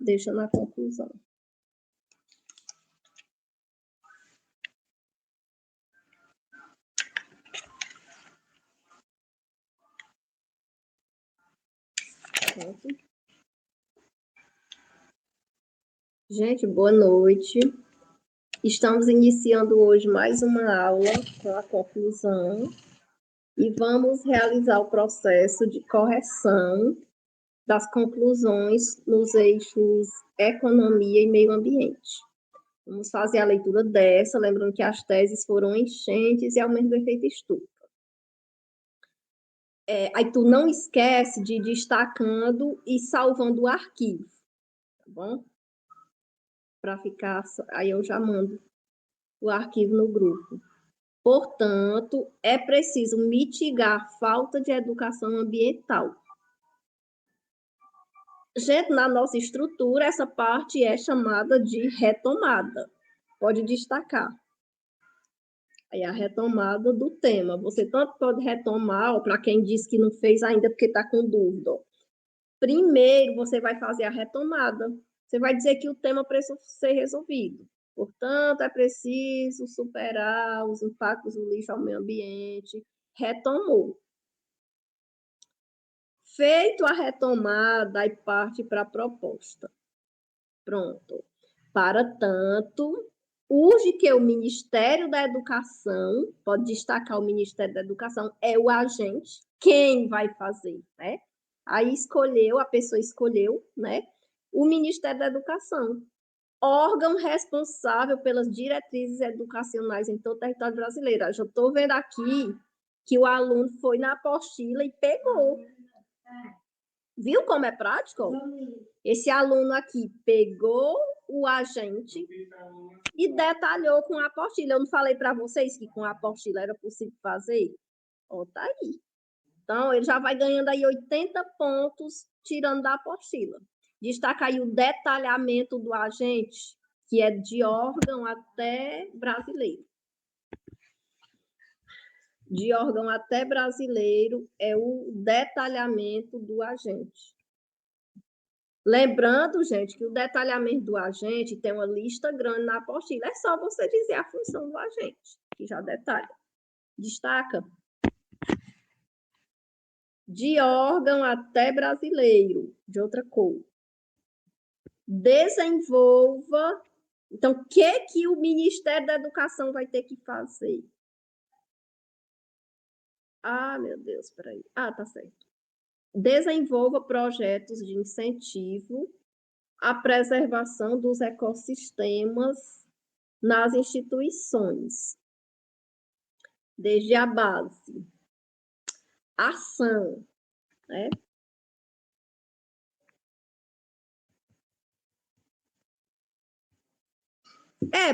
deixa na conclusão. Pronto. Gente, boa noite. Estamos iniciando hoje mais uma aula com a conclusão e vamos realizar o processo de correção das conclusões nos eixos economia e meio ambiente. Vamos fazer a leitura dessa, lembrando que as teses foram enchentes e aumento do efeito estufa. Aí tu não esquece de ir destacando e salvando o arquivo, tá bom? Para ficar, aí eu já mando o arquivo no grupo. Portanto, é preciso mitigar a falta de educação ambiental. Gente, na nossa estrutura, essa parte é chamada de retomada. Pode destacar. Aí a retomada do tema. Você tanto pode retomar, para quem diz que não fez ainda porque está com dúvida. Primeiro, você vai fazer a retomada. Você vai dizer que o tema precisa ser resolvido. Portanto, é preciso superar os impactos do lixo ao meio ambiente. Retomou. Feito a retomada, aí parte para a proposta. Pronto. Para tanto, urge que o Ministério da Educação, pode destacar o Ministério da Educação, é o agente, quem vai fazer, né? Aí a pessoa escolheu, né? O Ministério da Educação, órgão responsável pelas diretrizes educacionais em todo o território brasileiro. Eu já estou vendo aqui que o aluno foi na apostila e pegou. Viu como é prático? Esse aluno aqui pegou o agente e detalhou com a apostila. Eu não falei para vocês que com a apostila era possível fazer? Ó, tá aí. Então, ele já vai ganhando aí 80 pontos tirando da apostila. Destaca aí o detalhamento do agente, que é de órgão até brasileiro. De órgão até brasileiro é o detalhamento do agente. Lembrando, gente, que o detalhamento do agente tem uma lista grande na apostila. É só você dizer a função do agente, que já detalha. Destaca. De órgão até brasileiro, de outra cor. Desenvolva. Então, o que o Ministério da Educação vai ter que fazer? Ah, meu Deus, peraí. Ah, tá certo. Desenvolva projetos de incentivo à preservação dos ecossistemas nas instituições, desde a base. Ação, né?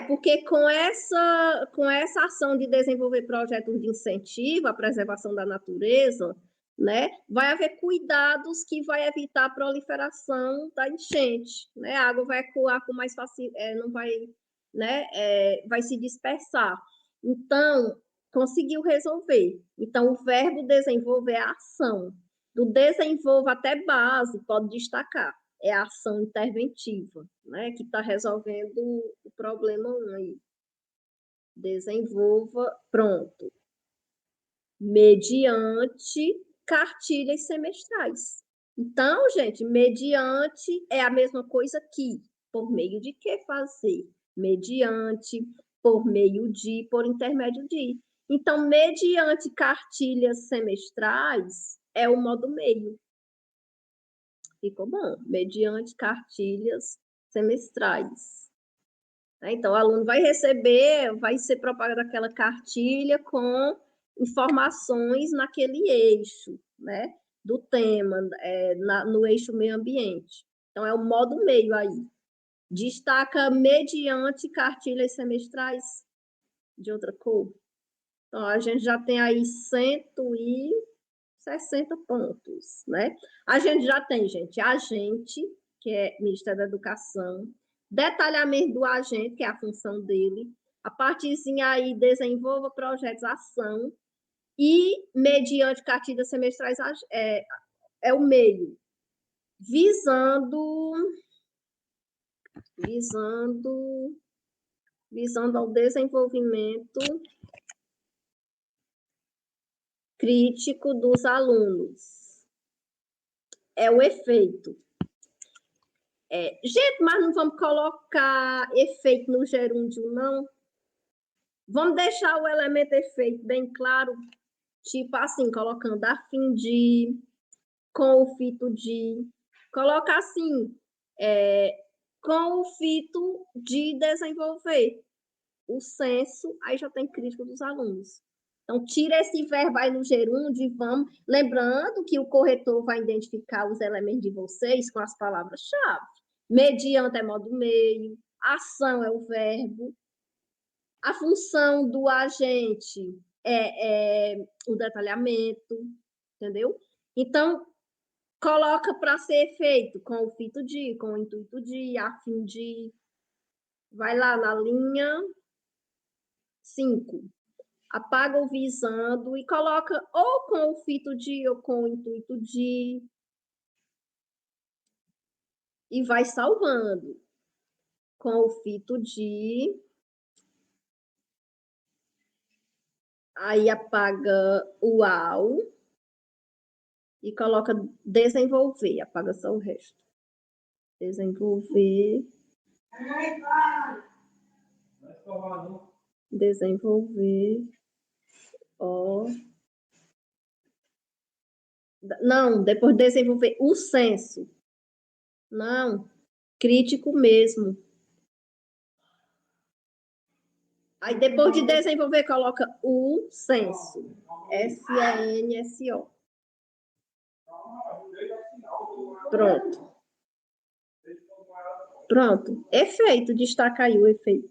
Porque com essa ação de desenvolver projetos de incentivo à preservação da natureza, né, vai haver cuidados que vai evitar a proliferação da enchente, né? A água vai ecoar com mais facilidade, não vai, né, vai se dispersar. Então, conseguiu resolver. Então, o verbo desenvolver é a ação. Do desenvolva até base, pode destacar. É a ação interventiva, né, que está resolvendo o problema aí. Desenvolva, pronto. Mediante cartilhas semestrais. Então, gente, mediante é a mesma coisa que por meio de que fazer? Mediante, por meio de, por intermédio de. Então, mediante cartilhas semestrais é o modo meio. Ficou bom. Mediante cartilhas semestrais. Então, o aluno vai receber, vai ser propagada aquela cartilha com informações naquele eixo, né? Do tema, no eixo meio ambiente. Então, é o modo meio aí. Destaca mediante cartilhas semestrais de outra cor. Então, a gente já tem aí 160 pontos, né? A gente já tem, gente, agente, que é Ministério da Educação, detalhamento do agente, que é a função dele, a partezinha aí, desenvolva projetos, ação, e mediante cartilhas semestrais é o meio, visando visando ao desenvolvimento crítico dos alunos. É o efeito. Gente, mas não vamos colocar efeito no gerúndio, não? Vamos deixar o elemento efeito bem claro, tipo assim, colocando a fim de, com o fito de. Coloca assim, com o fito de desenvolver o senso, aí já tem crítico dos alunos. Então, tira esse verbo aí no gerúndio e vamos. Lembrando que o corretor vai identificar os elementos de vocês com as palavras-chave. Mediante é modo meio, ação é o verbo, a função do agente é o detalhamento, entendeu? Então, coloca para ser feito com o fito de, com o intuito de, a fim de. Vai lá na linha 5. Apaga o visando e coloca ou com o fito de ou com o intuito de. E vai salvando. Com o fito de. Aí apaga o ao. E coloca desenvolver. Apaga só o resto. Desenvolver. Desenvolver. Ó. Não, depois de desenvolver o senso. Não, crítico mesmo. Aí depois de desenvolver, coloca o senso. S-E-N-S-O. Pronto. Pronto. Efeito, destaca aí o efeito.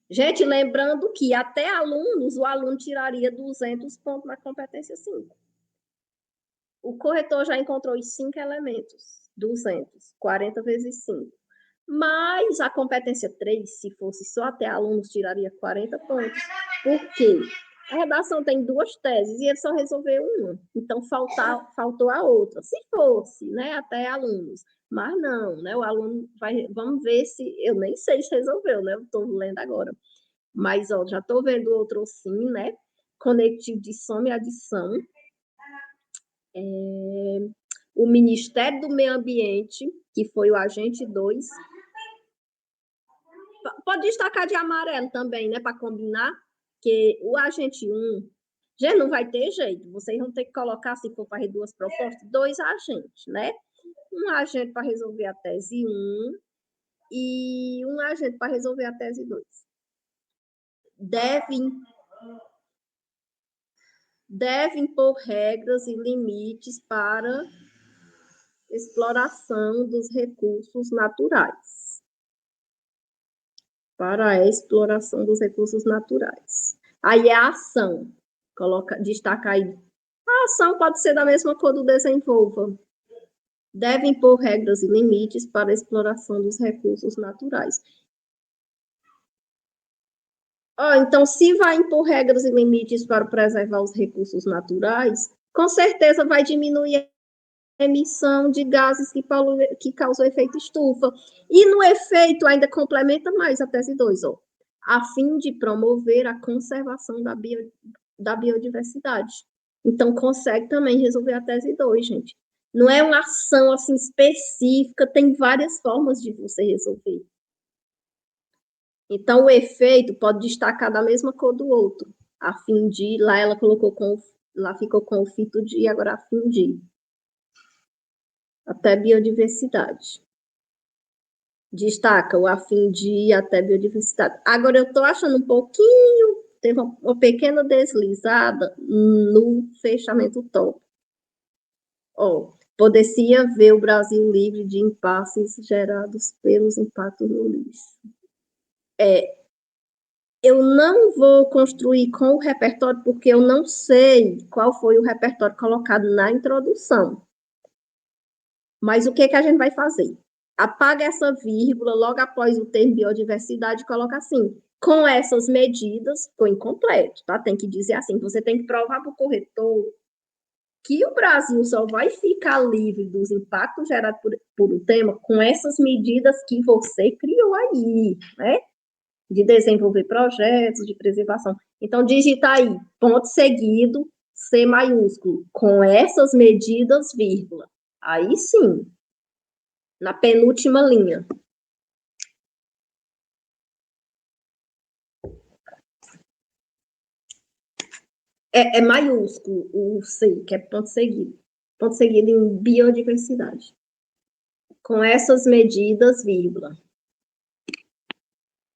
Gente, lembrando que até alunos, o aluno tiraria 200 pontos na competência 5. O corretor já encontrou os 5 elementos. 200. 40 vezes 5. Mas a competência 3, se fosse só até alunos, tiraria 40 pontos. Por quê? A redação tem 2 teses e ele só resolveu uma. Então, faltou a outra. Se fosse, né, até alunos. Mas não, né? O aluno vai... Vamos ver se... Eu nem sei se resolveu, né? Eu estou lendo agora. Mas, ó, já estou vendo outro sim, né? Conectivo de soma e adição. O Ministério do Meio Ambiente, que foi o agente 2. Pode destacar de amarelo também, né? Para combinar, que o agente 1, já não vai ter jeito. Vocês vão ter que colocar, se for para 2 propostas, 2 agentes, né? Um agente para resolver a tese 1 e um agente para resolver a tese 2. Devem impor regras e limites para exploração dos recursos naturais. Para a exploração dos recursos naturais. Aí é a ação. Destaca aí. A ação pode ser da mesma cor do desenvolva. Deve impor regras e limites para a exploração dos recursos naturais. Então, se vai impor regras e limites para preservar os recursos naturais, com certeza vai diminuir a emissão de gases que causam efeito estufa. E no efeito, ainda complementa mais a tese 2, a fim de promover a conservação da biodiversidade. Então, consegue também resolver a tese 2, gente. Não é uma ação assim específica, tem várias formas de você resolver. Então, o efeito pode destacar da mesma cor do outro, a fim de, lá ela colocou lá ficou com o fito de, agora a fim de. Até biodiversidade. Destaca o a fim de até biodiversidade. Agora, eu estou achando um pouquinho, teve uma pequena deslizada no fechamento top. Poderia ver o Brasil livre de impasses gerados pelos impactos no lixo. Eu não vou construir com o repertório, porque eu não sei qual foi o repertório colocado na introdução. Mas o que a gente vai fazer? Apaga essa vírgula logo após o termo biodiversidade e coloca assim. Com essas medidas, ficou incompleto, tá? Tem que dizer assim, você tem que provar para o corretor que o Brasil só vai ficar livre dos impactos gerados por o tema com essas medidas que você criou aí, né? De desenvolver projetos de preservação. Então, digita aí, ponto seguido, C maiúsculo, com essas medidas, vírgula. Aí sim, na penúltima linha. É maiúsculo o C, que é ponto seguido. Ponto seguido em biodiversidade. Com essas medidas, vírgula.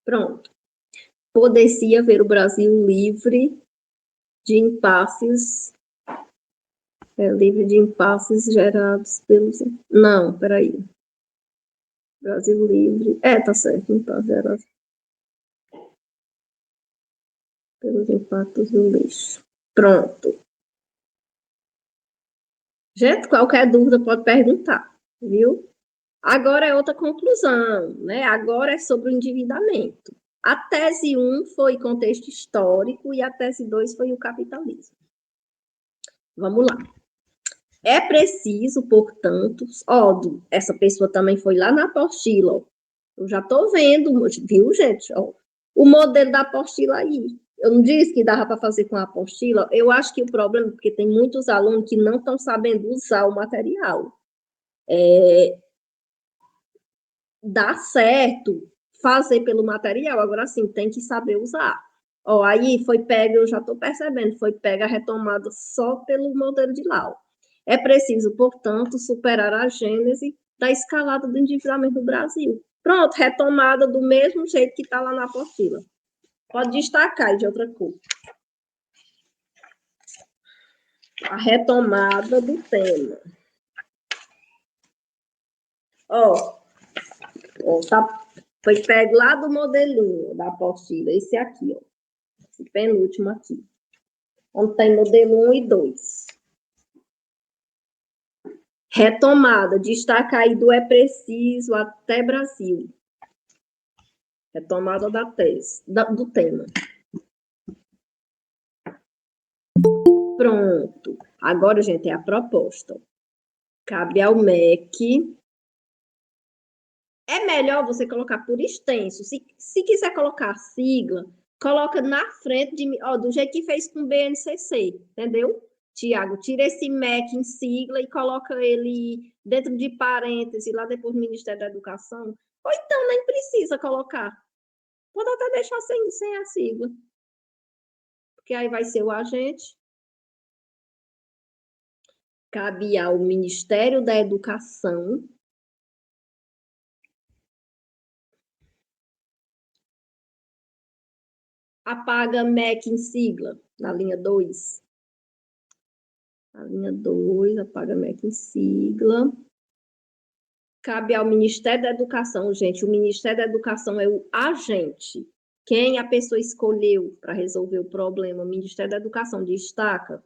Pronto. Poder-se ver o Brasil livre de impasses. Livre de impasses gerados pelos... Não, peraí. Brasil livre. Tá certo. Impasses gerados pelos impactos do lixo. Pronto. Gente, qualquer dúvida pode perguntar, viu? Agora é outra conclusão, né? Agora é sobre o endividamento. A tese 1 foi contexto histórico e a tese 2 foi o capitalismo. Vamos lá. É preciso, portanto, essa pessoa também foi lá na apostila, ó. Eu já estou vendo, viu, gente? Ó, o modelo da apostila aí. Eu não disse que dava para fazer com a apostila. Eu acho que o problema é porque tem muitos alunos que não estão sabendo usar o material. Dá certo fazer pelo material, agora sim, tem que saber usar. Ó, aí foi pega, eu já estou percebendo, foi pega a retomada só pelo modelo de Lau. É preciso, portanto, superar a gênese da escalada do endividamento do Brasil. Pronto, retomada do mesmo jeito que está lá na apostila. Pode destacar de outra cor. A retomada do tema. Ó, foi pego lá do modelinho da apostila, esse aqui, ó. Esse penúltimo aqui. Onde tem modelo 1 e 2. Retomada, destaca aí do é preciso até Brasil. Retomada da tese, do tema. Pronto. Agora, gente, é a proposta. Cabe ao MEC. É melhor você colocar por extenso. Se quiser colocar sigla, coloca na frente do jeito que fez com o BNCC, entendeu? Tiago, tira esse MEC em sigla e coloca ele dentro de parênteses, lá depois do Ministério da Educação. Ou então nem precisa colocar. Pode até deixar sem a sigla. Porque aí vai ser o agente. Cabe ao Ministério da Educação apaga MEC em sigla, na linha 2. A linha 2, apaga MEC em sigla. Cabe ao Ministério da Educação, gente. O Ministério da Educação é o agente. Quem a pessoa escolheu para resolver o problema? O Ministério da Educação destaca.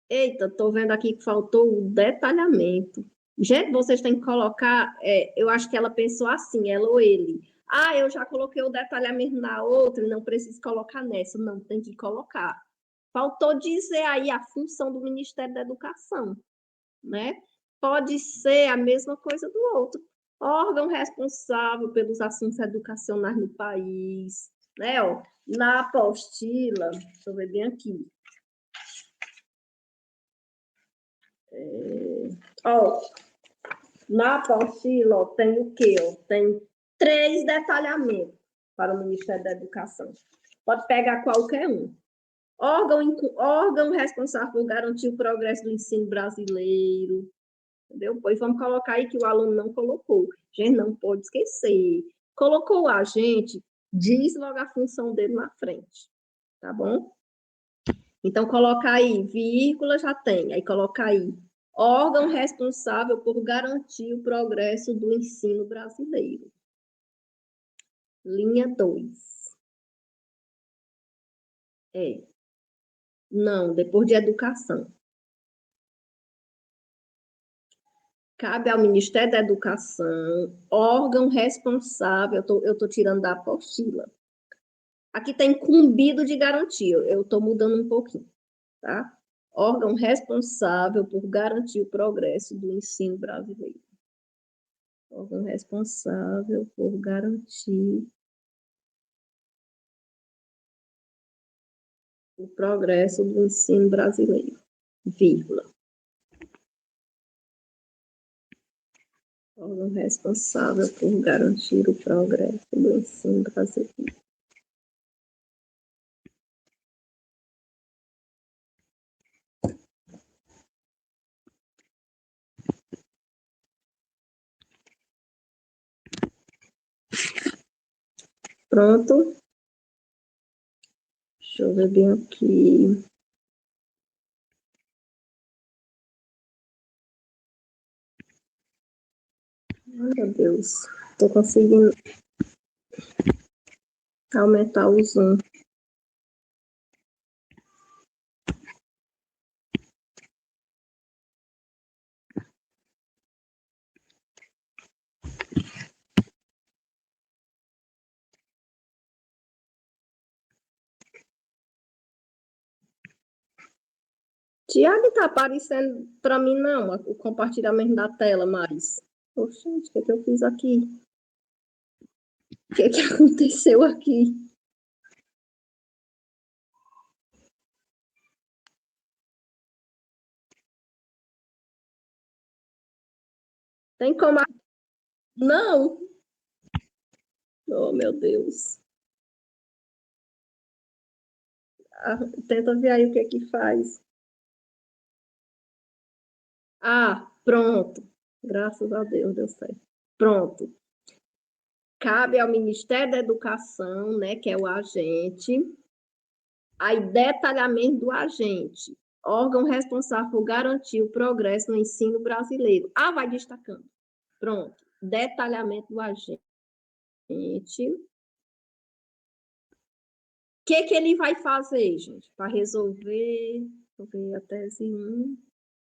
Eita, estou vendo aqui que faltou o detalhamento. Gente, vocês têm que colocar, eu acho que ela pensou assim, ela ou ele. Eu já coloquei o detalhamento na outra, não preciso colocar nessa. Não, tem que colocar. Faltou dizer aí a função do Ministério da Educação, né? Pode ser a mesma coisa do outro. Órgão responsável pelos assuntos educacionais no país, né? Ó, na apostila, deixa eu ver bem aqui. Na apostila tem o quê? Tem 3 detalhamentos para o Ministério da Educação. Pode pegar qualquer um. Órgão responsável por garantir o progresso do ensino brasileiro. Entendeu? Pois vamos colocar aí que o aluno não colocou. Gente, não pode esquecer. Colocou o agente, diz logo a função dele na frente. Tá bom? Então, coloca aí, vírgula, já tem. Aí, coloca aí, órgão responsável por garantir o progresso do ensino brasileiro. Linha 2. Não, depois de educação. Cabe ao Ministério da Educação, órgão responsável, eu estou tirando da apostila. Aqui tem incumbido de garantia, eu estou mudando um pouquinho. tá? Órgão responsável por garantir o progresso do ensino brasileiro. Órgão responsável por garantir o progresso do ensino brasileiro, vírgula. Órgão responsável por garantir o progresso do ensino brasileiro. Pronto. Deixa eu ver bem aqui. Ai, meu Deus. Estou conseguindo aumentar o zoom. Tiago, está aparecendo para mim, não, o compartilhamento da tela, Maris. Poxa, o que é que eu fiz aqui? O que é que aconteceu aqui? Tem como... Não! Oh, meu Deus. Ah, tenta ver aí o que é que faz. Ah, pronto. Graças a Deus, deu certo. Pronto. Cabe ao Ministério da Educação, né, que é o agente, aí detalhamento do agente, órgão responsável por garantir o progresso no ensino brasileiro. Ah, vai destacando. Pronto. Detalhamento do agente. O que ele vai fazer, gente, para resolver? Vou ver a tese 1,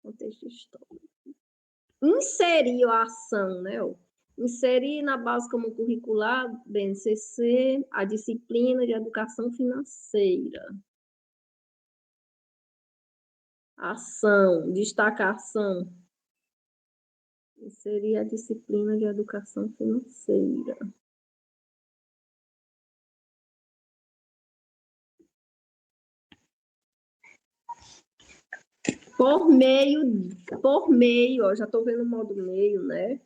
contexto histórico. Inserir a ação, né? Inserir na base comum curricular, BNCC, a disciplina de educação financeira. Ação, destacação. Inserir a disciplina de educação financeira. Por meio, ó, já estou vendo o modo meio, né?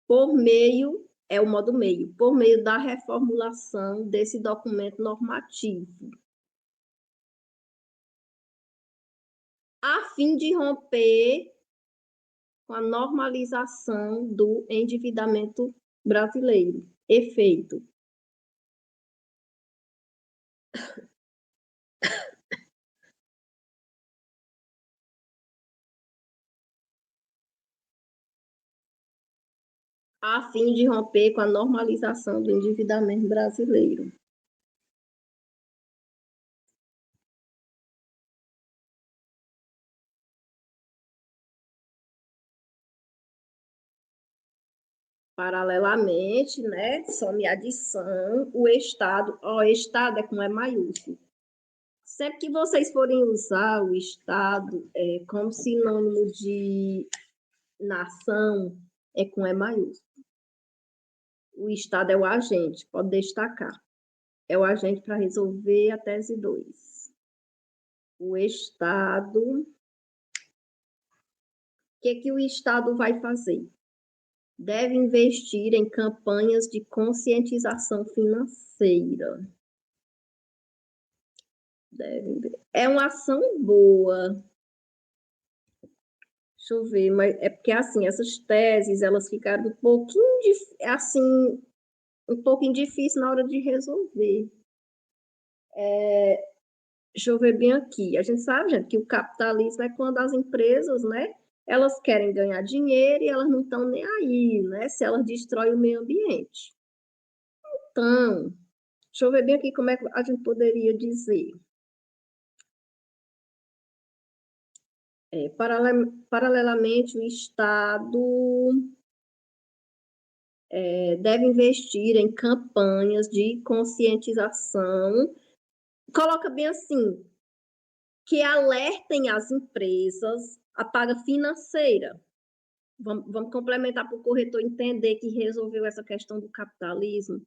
Por meio, é o modo meio, por meio da reformulação desse documento normativo, a fim de romper com a normalização do endividamento brasileiro. Efeito. A fim de romper com a normalização do endividamento brasileiro. Paralelamente, né, some adição, o Estado, ó, Estado é com E maiúsculo. Sempre que vocês forem usar o Estado como sinônimo de nação, é com E maiúsculo. O Estado é o agente, pode destacar. É o agente para resolver a tese 2. O Estado... O que o Estado vai fazer? Deve investir em campanhas de conscientização financeira. É uma ação boa. Deixa eu ver, mas é porque assim, essas teses, elas ficaram um pouquinho assim, um pouquinho difícil na hora de resolver. Deixa eu ver bem aqui. A gente sabe, gente, que o capitalismo é quando as empresas, né, elas querem ganhar dinheiro e elas não estão nem aí, né, se elas destroem o meio ambiente. Então, deixa eu ver bem aqui como é que a gente poderia dizer. Paralelamente, o Estado deve investir em campanhas de conscientização. Coloca bem assim, que alertem as empresas à paga financeira. Vamos complementar para o corretor entender que resolveu essa questão do capitalismo.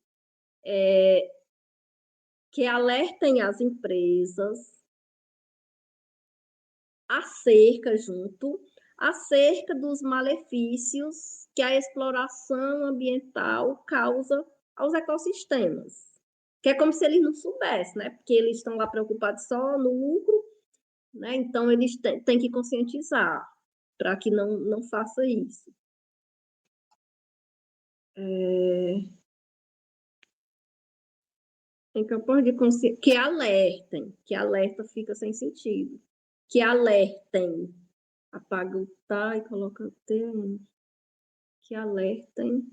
Que alertem as empresas acerca dos malefícios que a exploração ambiental causa aos ecossistemas. Que é como se eles não soubessem, né? Porque eles estão lá preocupados só no lucro, né? Então, eles têm que conscientizar para que não faça isso. Em campanha de consciência, que alerta fica sem sentido. Que alertem, apaga o tá e coloca o tem, que alertem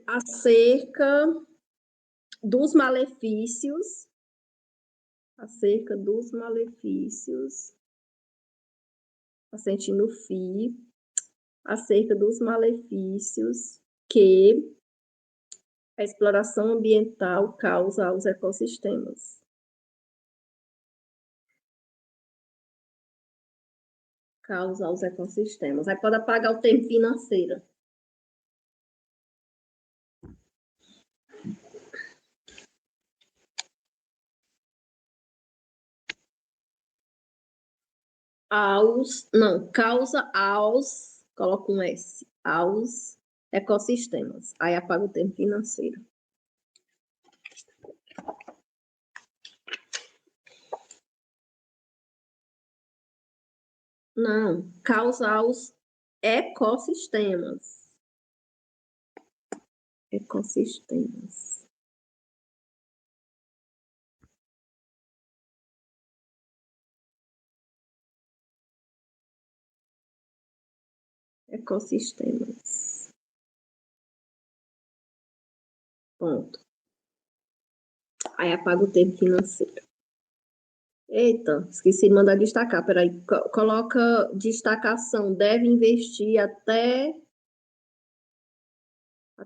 acerca dos malefícios, sentindo FI, acerca dos malefícios que a exploração ambiental causa aos ecossistemas. Aí pode apagar o termo financeira. Causa aos, coloca um S, aos ecossistemas. Aí apaga o termo financeiro. Não, causa aos ecossistemas. Ecossistemas. Ecossistemas. Ponto. Aí apaga o termo financeiro. Eita, esqueci de mandar destacar. Peraí, coloca destacação. Deve investir até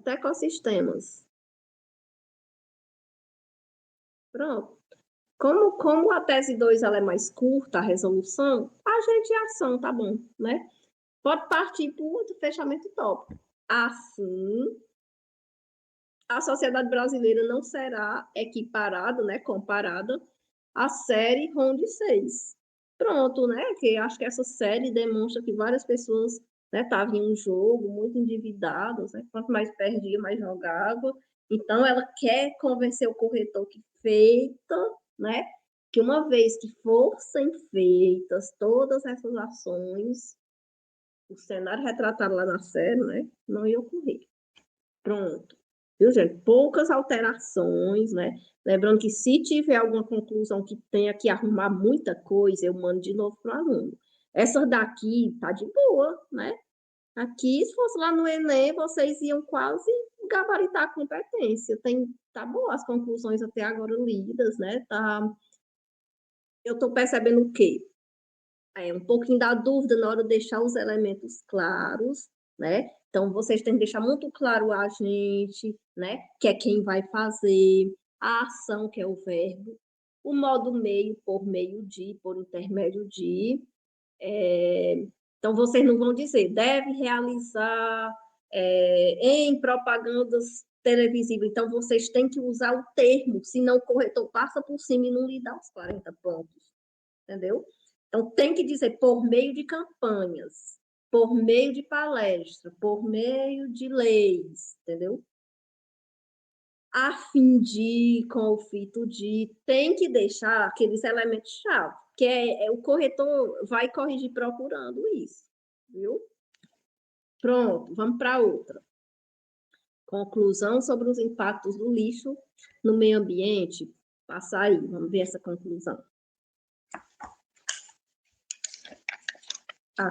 ecossistemas. Pronto. Como a tese 2 ela é mais curta, a resolução, a gente é ação, tá bom, né? Pode partir para outro fechamento tópico. Assim, a sociedade brasileira não será equiparada, né, comparada à série Ronde 6. Pronto, né? Que acho que essa série demonstra que várias pessoas estavam em um jogo muito endividadas, né? Quanto mais perdia, mais jogava. Então, ela quer convencer o corretor que feita, né? Que uma vez que fossem feitas todas essas ações, o cenário retratado lá na série, né? Não ia ocorrer. Pronto. Viu, gente? Poucas alterações, né? Lembrando que se tiver alguma conclusão que tenha que arrumar muita coisa, eu mando de novo para o aluno. Essa daqui tá de boa, né? Aqui, se fosse lá no Enem, vocês iam quase gabaritar a competência. Tá boa as conclusões até agora lidas, né? Eu estou percebendo o quê? Um pouquinho da dúvida na hora de deixar os elementos claros, né? Então, vocês têm que deixar muito claro a gente, né? Que é quem vai fazer, a ação, que é o verbo, o modo meio, por meio de, por intermédio de. Então, vocês não vão dizer, deve realizar em propagandas televisivas. Então, vocês têm que usar o termo, senão o corretor passa por cima e não lhe dá os 40 pontos. Entendeu? Então, tem que dizer por meio de campanhas, por meio de palestra, por meio de leis, entendeu? A fim de, com o fito de, tem que deixar aqueles elementos-chave, que o corretor vai corrigir procurando isso, viu? Pronto, vamos para outra. Conclusão sobre os impactos do lixo no meio ambiente. Passa aí, vamos ver essa conclusão.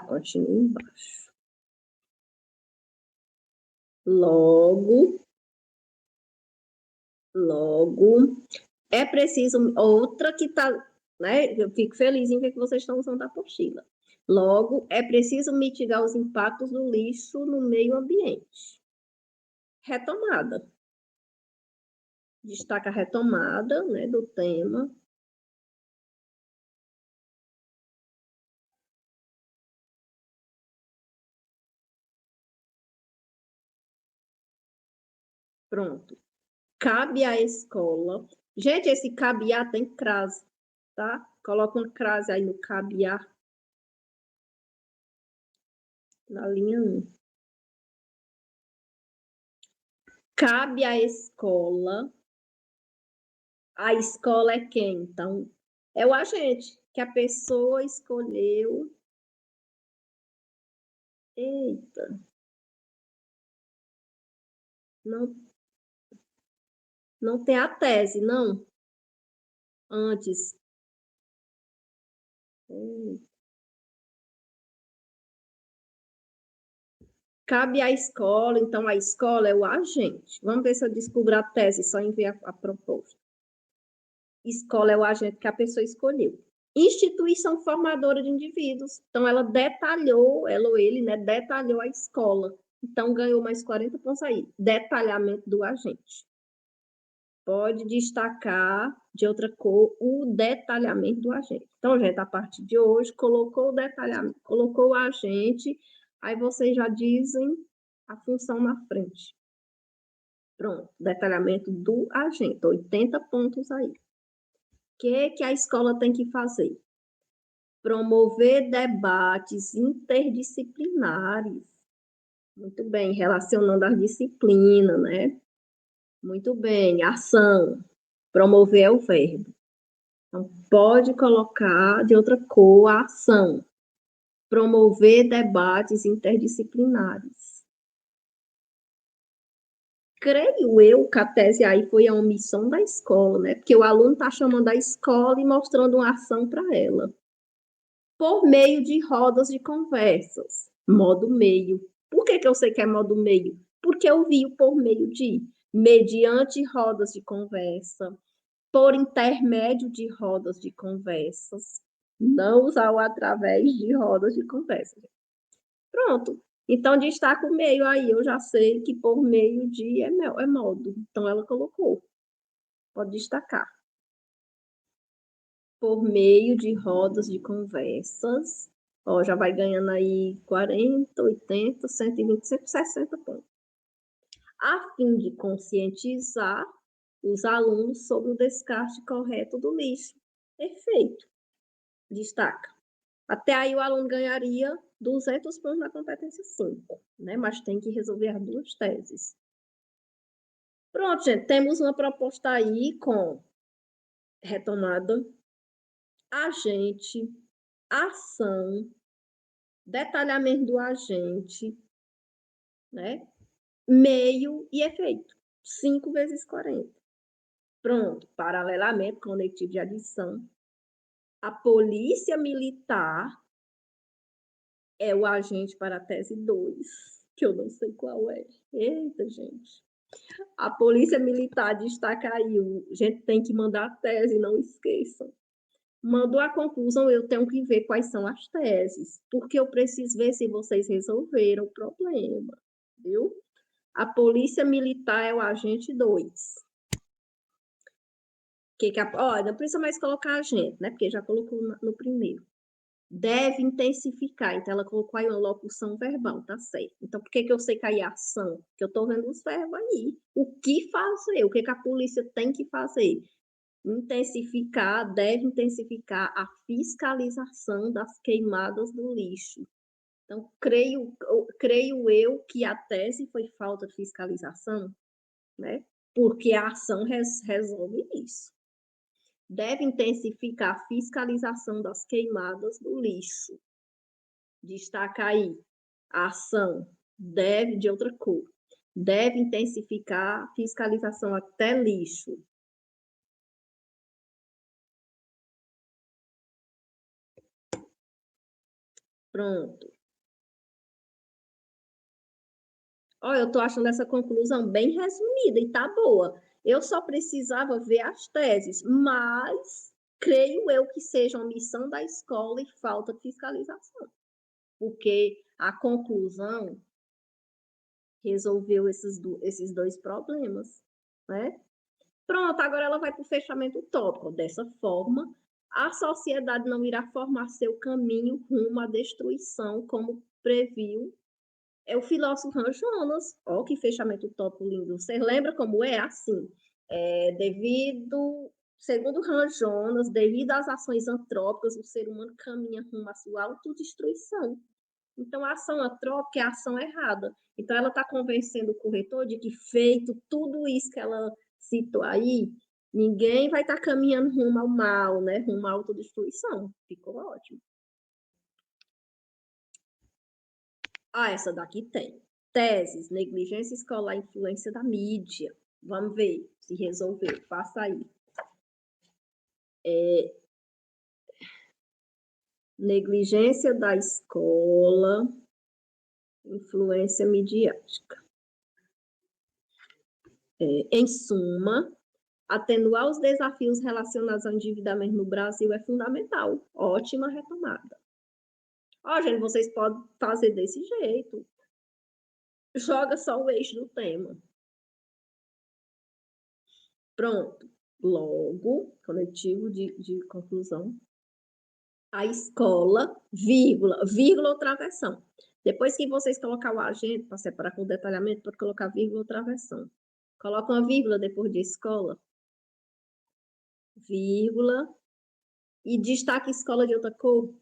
Continua embaixo. Logo, é preciso outra que está, né? Eu fico feliz em ver que vocês estão usando a apostila. Logo, é preciso mitigar os impactos do lixo no meio ambiente. Retomada. Destaca a retomada, né, do tema. Pronto. Cabe à escola. Gente, esse cabe-á tem crase, tá? Coloca uma crase aí no cabe-á, na linha 1. Cabe à escola. A escola é quem? Então, é o agente que a pessoa escolheu. Eita, não, não tem a tese, não? Antes. Cabe à escola, então a escola é o agente. Vamos ver se eu descubro a tese, só enviar a proposta. Escola é o agente que a pessoa escolheu. Instituição formadora de indivíduos. Então, ela detalhou, ela ou ele, né, detalhou a escola. Então, ganhou mais 40 pontos aí. Detalhamento do agente. Pode destacar de outra cor o detalhamento do agente. Então, gente, a partir de hoje, colocou o detalhamento, colocou o agente, aí vocês já dizem a função na frente. Pronto, detalhamento do agente, 80 pontos aí. O que a escola tem que fazer? Promover debates interdisciplinares. Muito bem, relacionando as disciplinas, né? Muito bem, ação. Promover é o verbo. Então, pode colocar de outra cor a ação. Promover debates interdisciplinares. Creio eu que a tese aí foi a omissão da escola, né? Porque o aluno está chamando a escola e mostrando uma ação para ela. Por meio de rodas de conversas. Modo meio. Por que eu sei que é modo meio? Porque eu vi o por meio de, mediante rodas de conversa, por intermédio de rodas de conversas, não usar o através de rodas de conversa. Pronto. Então, destaca o meio aí. Eu já sei que por meio de é modo. Então, ela colocou. Pode destacar. Por meio de rodas de conversas. Ó, já vai ganhando aí 40, 80, 120, 160 pontos. A fim de conscientizar os alunos sobre o descarte correto do lixo. Perfeito. Destaca. Até aí o aluno ganharia 200 pontos na competência 5, né? Mas tem que resolver as duas teses. Pronto, gente, temos uma proposta aí com retomada, agente, ação, detalhamento do agente, né? Meio e efeito. 5 vezes 40. Pronto, paralelamento conectivo de adição. A polícia militar é o agente para a tese 2, que eu não sei qual é. Eita, gente. A polícia militar destaca aí, a gente tem que mandar a tese, não esqueçam. Mandou a conclusão, eu tenho que ver quais são as teses, porque eu preciso ver se vocês resolveram o problema, viu? A polícia militar é o agente 2. Olha, não precisa mais colocar agente, né? Porque já colocou no primeiro. Deve intensificar. Então, ela colocou aí uma locução verbal, tá certo. Então, por que eu sei que aí é ação? Porque eu estou vendo os verbos aí. O que fazer? O que a polícia tem que fazer? Deve intensificar a fiscalização das queimadas do lixo. Então, creio eu que a tese foi falta de fiscalização, né? Porque a ação resolve isso. Deve intensificar a fiscalização das queimadas do lixo. Destaca aí, a ação deve, de outra cor, deve intensificar a fiscalização até lixo. Pronto. Olha, eu estou achando essa conclusão bem resumida e tá boa. Eu só precisava ver as teses, mas creio eu que seja omissão da escola e falta de fiscalização, porque a conclusão resolveu esses dois problemas, né? Pronto, agora ela vai para o fechamento utópico. Dessa forma, a sociedade não irá formar seu caminho rumo à destruição, como previu o filósofo Hans Jonas. Ó, que fechamento utópico lindo. Você lembra como é? Assim, segundo Hans Jonas, devido às ações antrópicas, o ser humano caminha rumo à sua autodestruição. Então, a ação antrópica é a ação errada. Então, ela está convencendo o corretor de que, feito tudo isso que ela citou aí, ninguém vai estar caminhando rumo ao mal, né? Rumo à autodestruição. Ficou ótimo. Ah, essa daqui tem. Teses, negligência escolar, influência da mídia. Vamos ver se resolveu. Faça aí. Negligência da escola, influência midiática. Em suma, atenuar os desafios relacionados ao endividamento no Brasil é fundamental. Ótima retomada. Ó, gente, vocês podem fazer desse jeito. Joga só o eixo do tema. Pronto. Logo, conectivo de conclusão. A escola, vírgula ou travessão. Depois que vocês colocar o agente, para separar com o detalhamento, pode colocar vírgula ou travessão. Coloca uma vírgula depois de escola. Vírgula. E destaque escola de outra cor.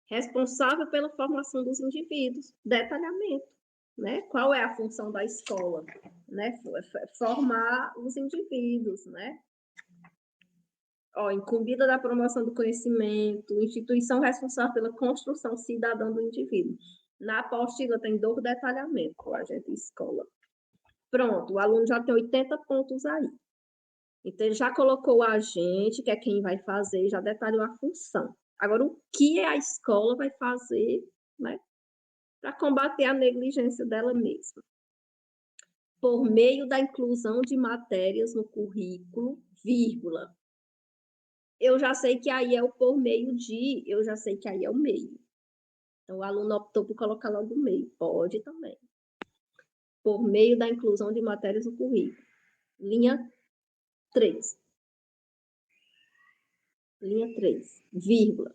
Responsável pela formação dos indivíduos. Detalhamento. Né? Qual é a função da escola? Né? Formar os indivíduos, né? Ó, incumbida da promoção do conhecimento, instituição responsável pela construção cidadã do indivíduo. Na apostila tem 2 detalhamentos, o agente escola. Pronto, o aluno já tem 80 pontos aí. Então, ele já colocou o agente, que é quem vai fazer, já detalhou a função. Agora, o que a escola vai fazer, né, para combater a negligência dela mesma? Por meio da inclusão de matérias no currículo, vírgula. Eu já sei que aí é o por meio de, eu já sei que aí é o meio. Então, o aluno optou por colocar logo o meio. Pode também. Por meio da inclusão de matérias no currículo. Linha 3. Linha 3, vírgula.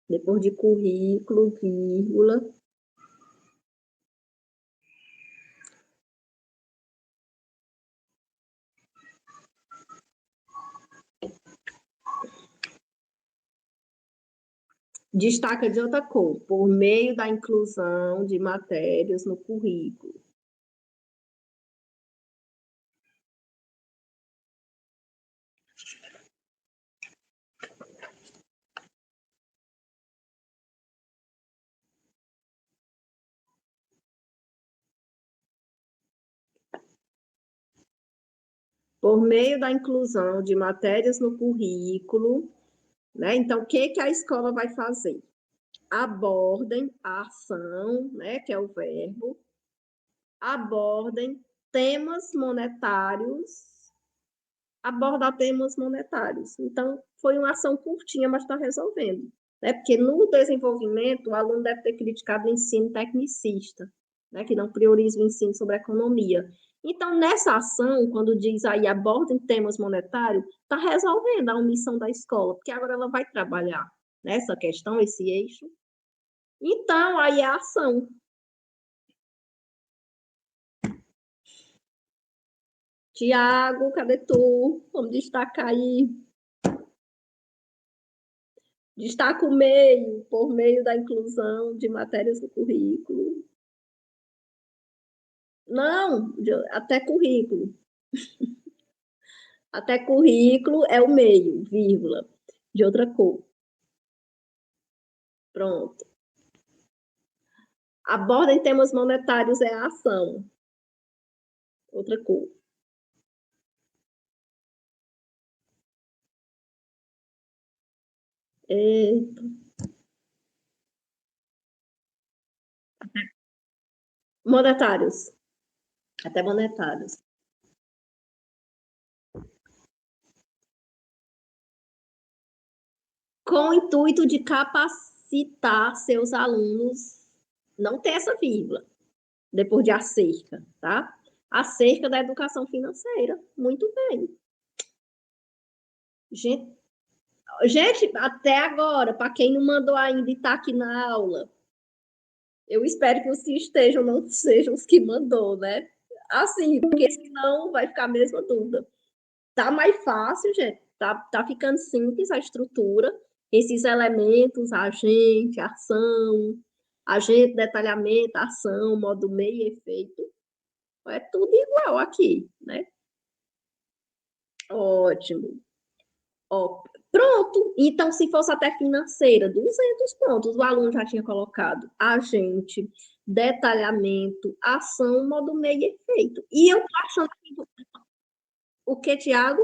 Depois de currículo, vírgula. Destaca de outra cor, por meio da inclusão de matérias no currículo. Por meio da inclusão de matérias no currículo, né? Então, o que a escola vai fazer? Abordem a ação, né, que é o verbo, abordem temas monetários, abordar temas monetários. Então, foi uma ação curtinha, mas está resolvendo. Né? Porque no desenvolvimento, o aluno deve ter criticado o ensino tecnicista, né, que não prioriza o ensino sobre a economia. Então, nessa ação, quando diz aí abordem temas monetários, está resolvendo a omissão da escola, porque agora ela vai trabalhar nessa questão, esse eixo. Então, aí é a ação. Tiago, cadê tu? Vamos destacar aí. Destaca o meio, por meio da inclusão de matérias no currículo. Não, até currículo. Até currículo é o meio, vírgula, de outra cor. Pronto. Aborda em temas monetários é a ação. Outra cor. Eita. Monetários. Até monetários. Com o intuito de capacitar seus alunos, não ter essa vírgula, depois de acerca, tá? Acerca da educação financeira. Muito bem. Gente, gente até agora, para quem não mandou ainda e está aqui na aula, eu espero que os que estejam não sejam os que mandou, né? Assim, porque senão vai ficar a mesma dúvida. Tá mais fácil, gente. Tá ficando simples a estrutura. Esses elementos, agente, detalhamento, ação, modo meio e efeito. É tudo igual aqui, né? Ótimo. Ó, pronto. Então, se fosse até financeira, 200 pontos. O aluno já tinha colocado agente, detalhamento, ação, modo meio e efeito. E eu tô achando que... O que, Tiago?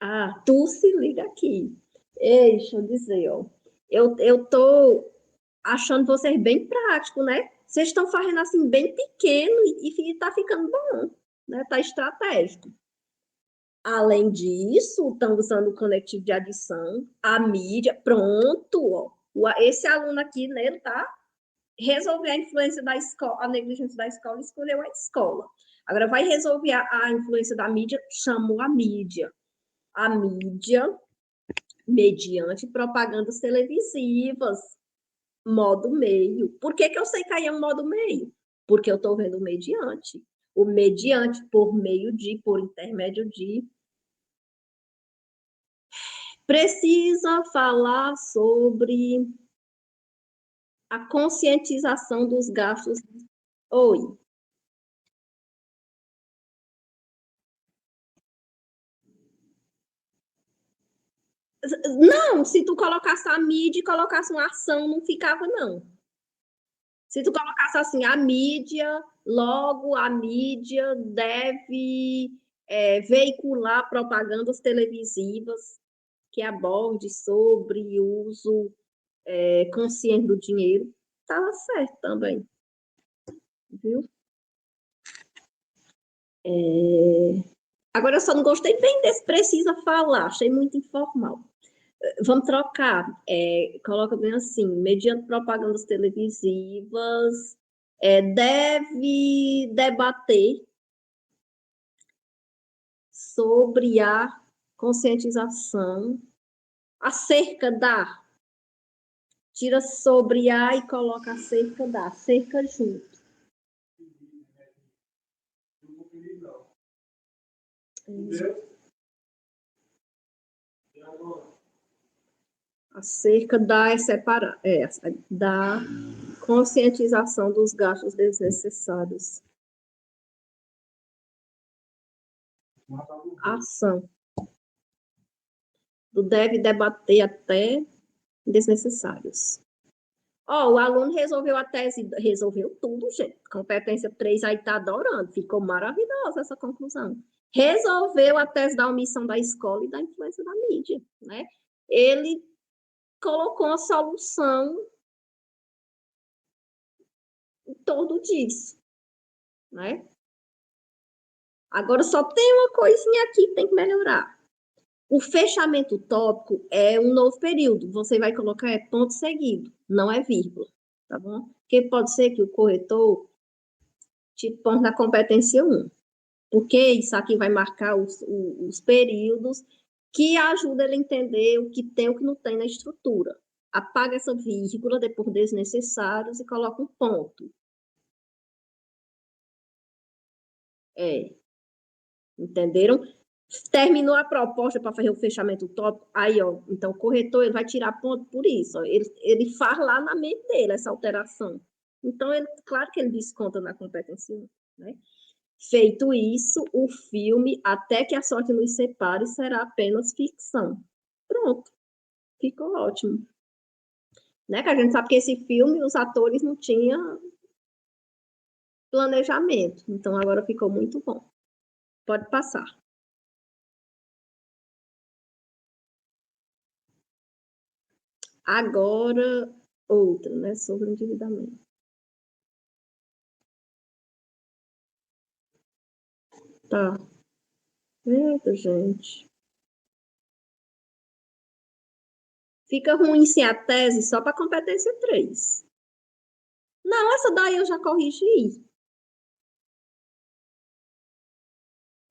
Ah, tu se liga aqui. Ei, deixa eu dizer, ó. Eu tô achando vocês bem práticos, né? Vocês estão fazendo assim bem pequeno e tá ficando bom, né? Tá estratégico. Além disso, estão usando o conectivo de adição, a mídia, pronto, ó. Esse aluno aqui, né, ele tá resolver a influência da escola, a negligência da escola, escolheu a escola. Agora vai resolver a influência da mídia, chamou a mídia. A mídia mediante propagandas televisivas, modo meio. Por que, que eu sei cair é um modo meio? Porque eu estou vendo o mediante. O mediante, por meio de, por intermédio de, precisa falar sobre a conscientização dos gastos. Oi. Não, se tu colocasse a mídia e colocasse uma ação, não ficava, não. Se tu colocasse assim, a mídia, logo a mídia deve veicular propagandas televisivas que aborde sobre o uso consciente do dinheiro, estava certo também, viu? Agora eu só não gostei bem desse precisa falar, achei muito informal. Vamos trocar. Coloca bem assim, mediante propagandas televisivas, deve debater sobre a conscientização acerca da. Tira sobre a e coloca acerca da. Acerca junto. Acerca da é separar. Da conscientização dos gastos desnecessários. Ação. Do deve debater até desnecessários. Ó, o aluno resolveu a tese, resolveu tudo, gente. Competência 3 aí tá adorando. Ficou maravilhosa essa conclusão. Resolveu a tese da omissão da escola e da influência da mídia, né? Ele colocou a solução em torno disso, né? Agora só tem uma coisinha aqui que tem que melhorar. O fechamento tópico é um novo período. Você vai colocar ponto seguido, não é vírgula, tá bom? Porque pode ser que o corretor te ponha na competência 1, porque isso aqui vai marcar os períodos que ajuda ele a entender o que tem e o que não tem na estrutura. Apaga essa vírgula depois desnecessários e coloca um ponto. Entenderam? Terminou a proposta para fazer o fechamento tópico, aí, ó, então o corretor ele vai tirar ponto por isso, ó, ele faz lá na mente dele essa alteração. Então, claro que ele desconta na competência, né? Feito isso, o filme Até que a Sorte nos Separe será apenas ficção. Pronto, ficou ótimo. Né? Que a gente sabe que esse filme, os atores não tinham planejamento, então agora ficou muito bom. Pode passar. Agora, outra, né? Sobre endividamento. Tá. Eita, gente. Fica ruim sim a tese só para competência 3. Não, essa daí eu já corrigi.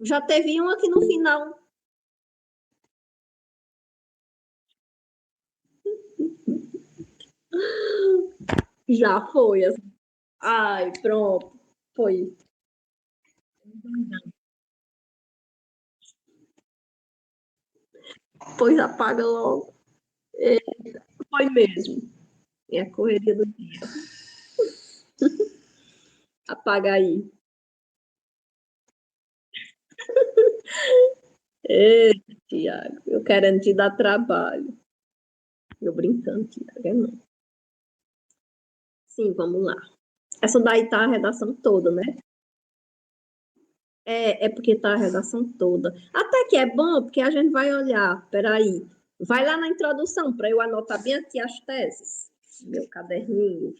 Já teve um aqui no final. Já foi. Ai, pronto. Foi. Pois apaga logo. É, foi mesmo. É a correria do dia. Apaga aí. Eita, Tiago, eu querendo te dar trabalho. Eu brincando, Tiago, é não. Sim, vamos lá. Essa daí tá a redação toda, né? É porque tá a redação toda. Até que é bom, porque a gente vai olhar. Peraí. Vai lá na introdução para eu anotar bem aqui as teses. Meu caderninho.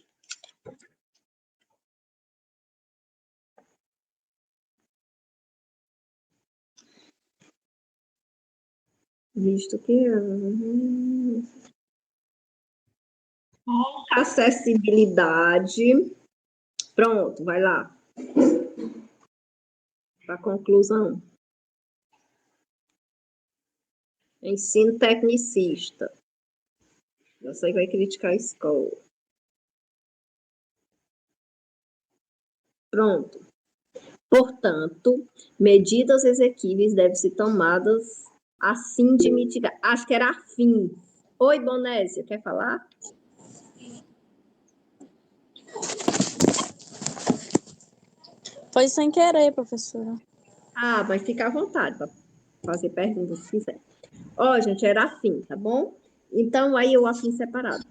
Visto que. Acessibilidade. Pronto, vai lá. Para a conclusão. Ensino tecnicista. Eu sei que vai criticar a escola. Pronto. Portanto, medidas exequíveis devem ser tomadas a fim de mitigar. Acho que era a fim. Oi, Bonésia, quer falar? Foi sem querer, professora. Ah, vai ficar à vontade para fazer perguntas se quiser. Ó, gente, era afim, tá bom? Então, aí eu afim separado.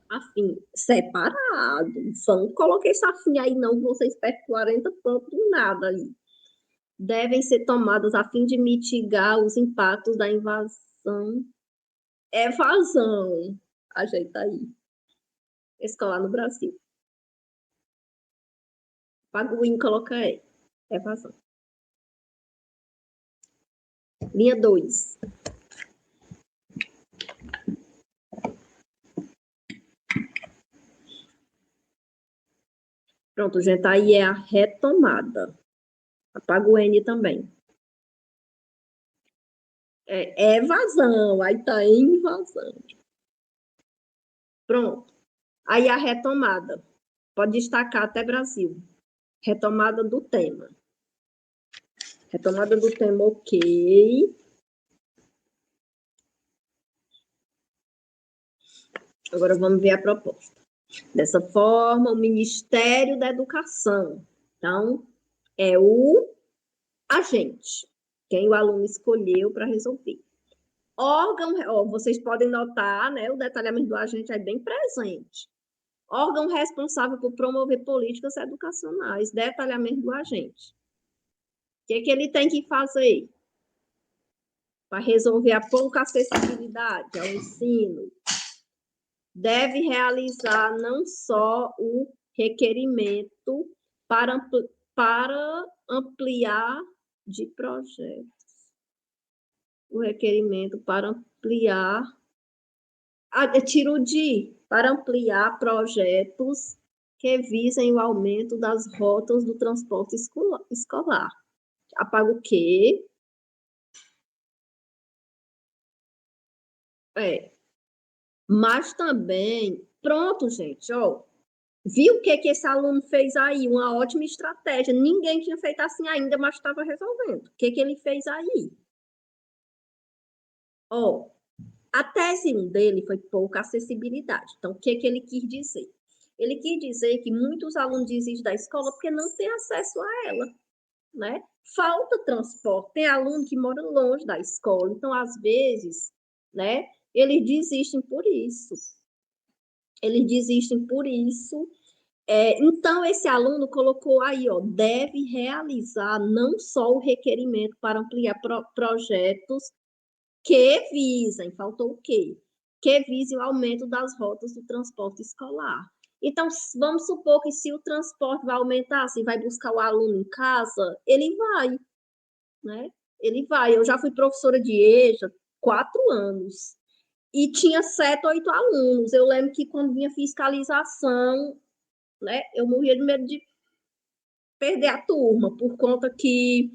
Afim separado. Não coloquei esse afim aí, não, vocês perdem 40 pontos em nada aí. Devem ser tomadas a fim de mitigar os impactos da invasão. Evasão. Ajeita aí. Escolar no Brasil. Paga o IN, coloca aí. Evasão. Linha 2. Pronto, gente, aí é a retomada. Apaga o N também. É evasão, aí tá em invasão. Pronto. Aí a retomada. Pode destacar até Brasil. Retomada do tema. Retomada do tema, ok. Agora vamos ver a proposta. Dessa forma, o Ministério da Educação. Então, é o agente, quem o aluno escolheu para resolver. Órgão, ó, vocês podem notar, né, o detalhamento do agente é bem presente. Órgão responsável por promover políticas educacionais, detalhamento do agente. O que ele tem que fazer para resolver a pouca acessibilidade ao ensino? Deve realizar não só o requerimento para ampliar de projeto, o requerimento para ampliar, tiro de, para ampliar projetos que visem o aumento das rotas do transporte escolar. Apaga o quê? Mas também, pronto, gente, ó, viu o que esse aluno fez aí? Uma ótima estratégia. Ninguém tinha feito assim ainda, mas estava resolvendo. O que ele fez aí? Ó, a tese 1 dele foi pouca acessibilidade. Então, o que ele quis dizer? Ele quis dizer que muitos alunos desistem da escola porque não têm acesso a ela, né? Falta transporte. Tem aluno que mora longe da escola. Então, às vezes, né, eles desistem por isso. Eles desistem por isso Então, esse aluno colocou aí, ó, deve realizar não só o requerimento para ampliar projetos que visem, faltou o quê? Que visem o aumento das rotas do transporte escolar. Então, vamos supor que se o transporte vai aumentar, se vai buscar o aluno em casa, ele vai, né? Ele vai. Eu já fui professora de EJA 4 anos e tinha 7, 8 alunos. Eu lembro que quando vinha fiscalização, né, eu morria de medo de perder a turma, por conta que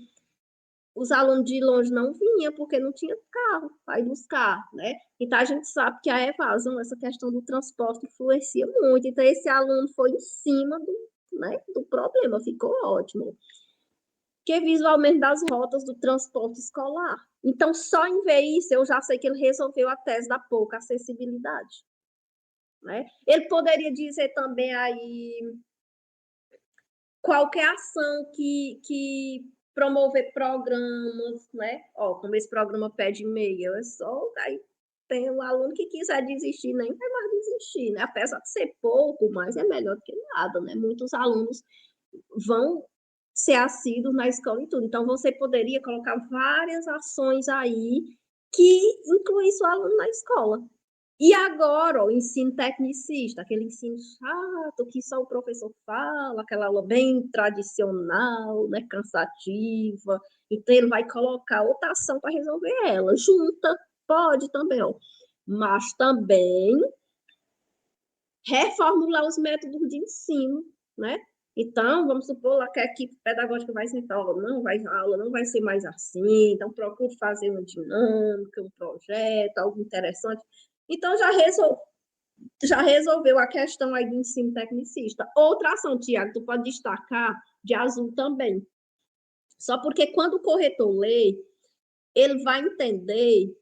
os alunos de longe não vinham, porque não tinha carro para ir buscar, né? Então, a gente sabe que a evasão, essa questão do transporte, influencia muito. Então, esse aluno foi em cima do problema, ficou ótimo. Que visualmente das rotas do transporte escolar. Então, só em ver isso, eu já sei que ele resolveu a tese da pouca acessibilidade. Né? Ele poderia dizer também aí qualquer ação que promover programas, né? Ó, como esse programa Pede e-mail, é só aí tem um aluno que quiser desistir, nem vai mais desistir, né? Apesar de ser pouco, mas é melhor do que nada, né? Muitos alunos vão ser assíduos na escola e tudo. Então, você poderia colocar várias ações aí que incluísse o aluno na escola. E agora, ó, o ensino tecnicista, aquele ensino chato que só o professor fala, aquela aula bem tradicional, né, cansativa. Então, ele vai colocar outra ação para resolver ela. Junta, pode também, ó. Mas também reformular os métodos de ensino, né? Então, vamos supor lá que a equipe pedagógica vai sentar, ó, a aula não vai ser mais assim, então procure fazer uma dinâmica, um projeto, algo interessante. Então, já resolveu a questão aí do ensino tecnicista. Outra ação, Tiago, tu pode destacar de azul também. Só porque quando o corretor lê, ele vai entender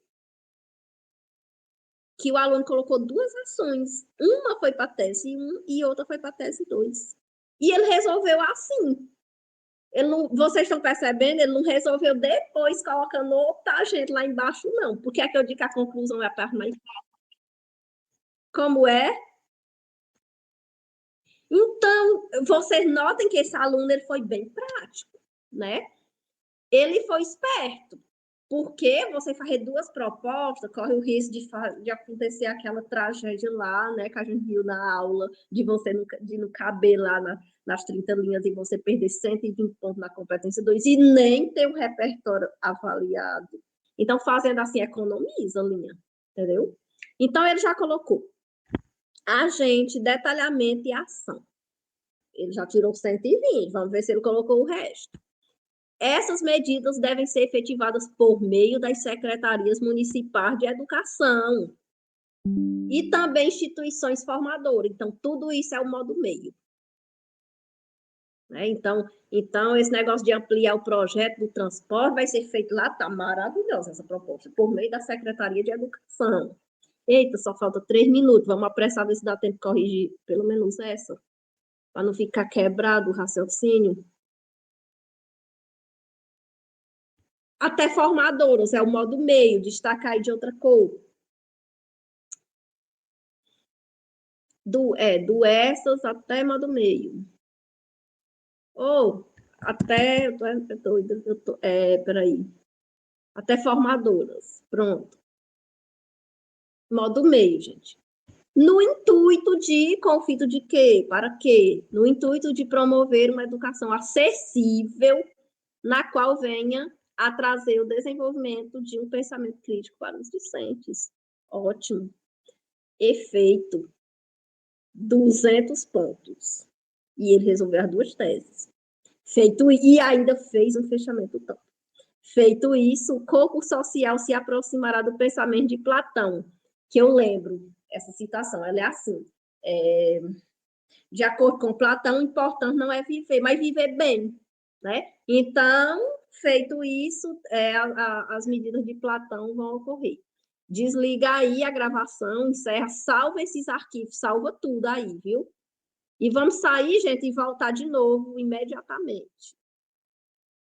que o aluno colocou 2 ações. Uma foi para a tese 1 e outra foi para a tese 2. E ele resolveu assim. Vocês estão percebendo? Ele não resolveu depois colocando outra gente lá embaixo, não. Porque é que eu digo que a conclusão é a parte mais fácil. Como é? Então, vocês notem que esse aluno ele foi bem prático, né? Ele foi esperto. Porque você fazer 2 propostas, corre o risco de acontecer aquela tragédia lá, né, que a gente viu na aula, de você não caber lá nas 30 linhas e você perder 120 pontos na competência 2 e nem ter o repertório avaliado. Então, fazendo assim, economiza a linha, entendeu? Então, ele já colocou agente, detalhamento e ação. Ele já tirou 120, vamos ver se ele colocou o resto. Essas medidas devem ser efetivadas por meio das secretarias municipais de educação e também instituições formadoras. Então, tudo isso é o modo meio. Né? Então, esse negócio de ampliar o projeto do transporte vai ser feito lá, tá maravilhosa essa proposta, por meio da Secretaria de Educação. Eita, só falta 3 minutos, vamos apressar, ver se dá tempo de corrigir pelo menos essa, para não ficar quebrado o raciocínio. Até formadoras, é o modo meio, destacar aí de outra cor. Do essas até modo meio. Ou até, eu tô doida, peraí. Até formadoras, pronto. Modo meio, gente. No intuito de, conflito de quê? Para quê? No intuito de promover uma educação acessível, na qual venha a trazer o desenvolvimento de um pensamento crítico para os discentes. Ótimo. Efeito. 200 pontos. E ele resolveu as 2 teses. E ainda fez um fechamento top. Feito isso, o corpo social se aproximará do pensamento de Platão, que eu lembro, essa citação, ela é assim, de acordo com Platão, o importante não é viver, mas viver bem, né? Então, feito isso, as medidas de Platão vão ocorrer. Desliga aí a gravação, encerra, salva esses arquivos, salva tudo aí, viu? E vamos sair, gente, e voltar de novo imediatamente.